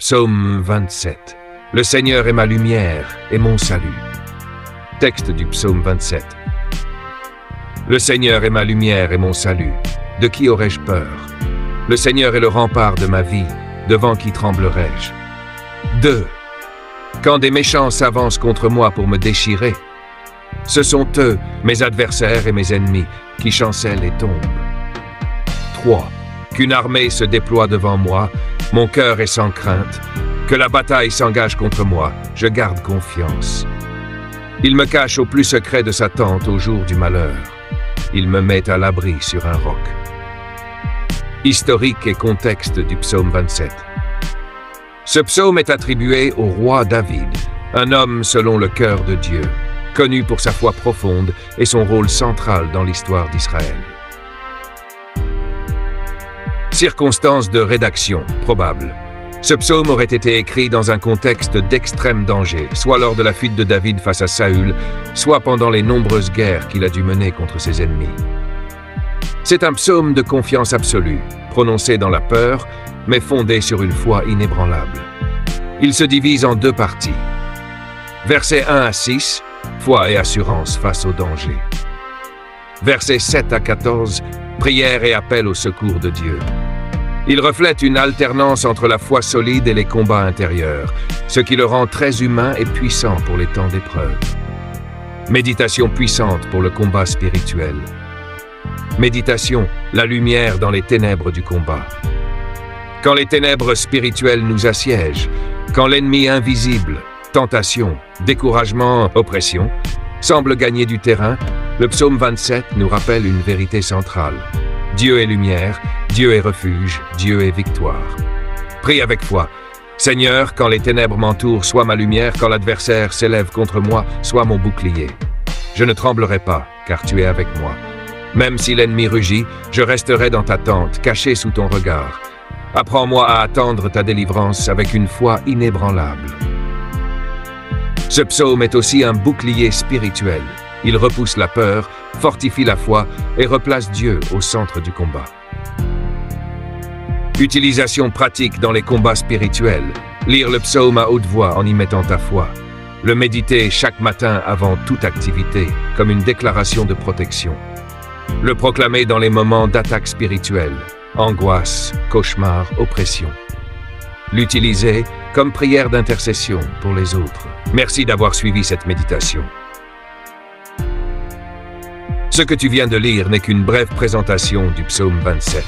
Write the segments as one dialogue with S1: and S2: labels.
S1: Psaume 27. Le Seigneur est ma lumière et mon salut. Texte du psaume 27. Le Seigneur est ma lumière et mon salut. De qui aurais-je peur? Le Seigneur est le rempart de ma vie. Devant qui tremblerais-je? 2. Quand des méchants s'avancent contre moi pour me déchirer, ce sont eux, mes adversaires et mes ennemis, qui chancellent et tombent. 3. Qu'une armée se déploie devant moi, mon cœur est sans crainte. Que la bataille s'engage contre moi, je garde confiance. Il me cache au plus secret de sa tente au jour du malheur. Il me met à l'abri sur un roc. Historique et contexte du psaume 27. Ce psaume est attribué au roi David, un homme selon le cœur de Dieu, connu pour sa foi profonde et son rôle central dans l'histoire d'Israël. Circonstances de rédaction probables. Ce psaume aurait été écrit dans un contexte d'extrême danger, soit lors de la fuite de David face à Saül, soit pendant les nombreuses guerres qu'il a dû mener contre ses ennemis. C'est un psaume de confiance absolue, prononcé dans la peur, mais fondé sur une foi inébranlable. Il se divise en deux parties. Versets 1 à 6, foi et assurance face au danger. Versets 7 à 14, prière et appel au secours de Dieu. Il reflète une alternance entre la foi solide et les combats intérieurs, ce qui le rend très humain et puissant pour les temps d'épreuve. Méditation puissante pour le combat spirituel. Méditation, la lumière dans les ténèbres du combat. Quand les ténèbres spirituelles nous assiègent, quand l'ennemi invisible, tentation, découragement, oppression, semble gagner du terrain, le psaume 27 nous rappelle une vérité centrale. Dieu est lumière, Dieu est refuge, Dieu est victoire. Prie avec foi. Seigneur, quand les ténèbres m'entourent, sois ma lumière, quand l'adversaire s'élève contre moi, sois mon bouclier. Je ne tremblerai pas, car tu es avec moi. Même si l'ennemi rugit, je resterai dans ta tente, caché sous ton regard. Apprends-moi à attendre ta délivrance avec une foi inébranlable. Ce psaume est aussi un bouclier spirituel. Il repousse la peur, fortifie la foi et replace Dieu au centre du combat. Utilisation pratique dans les combats spirituels. Lire le psaume à haute voix en y mettant ta foi. Le méditer chaque matin avant toute activité, comme une déclaration de protection. Le proclamer dans les moments d'attaque spirituelle, angoisse, cauchemar, oppression. L'utiliser comme prière d'intercession pour les autres. Merci d'avoir suivi cette méditation. Ce que tu viens de lire n'est qu'une brève présentation du psaume 27.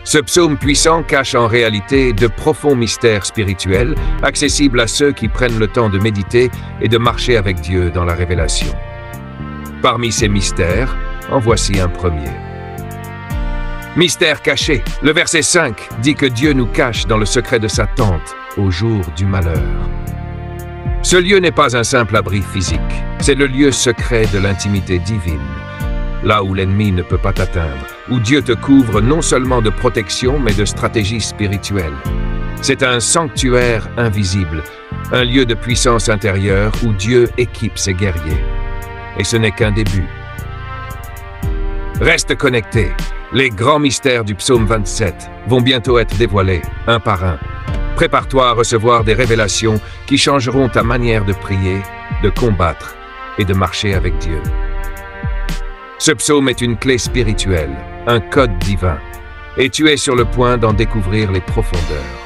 S1: Ce psaume puissant cache en réalité de profonds mystères spirituels, accessibles à ceux qui prennent le temps de méditer et de marcher avec Dieu dans la révélation. Parmi ces mystères, en voici un premier. Mystère caché. Le verset 5 dit que Dieu nous cache dans le secret de sa tente au jour du malheur. Ce lieu n'est pas un simple abri physique, c'est le lieu secret de l'intimité divine. Là où l'ennemi ne peut pas t'atteindre, où Dieu te couvre non seulement de protection, mais de stratégie spirituelle. C'est un sanctuaire invisible, un lieu de puissance intérieure où Dieu équipe ses guerriers. Et ce n'est qu'un début. Reste connecté. Les grands mystères du psaume 27 vont bientôt être dévoilés, un par un. Prépare-toi à recevoir des révélations qui changeront ta manière de prier, de combattre et de marcher avec Dieu. Ce psaume est une clé spirituelle, un code divin, et tu es sur le point d'en découvrir les profondeurs.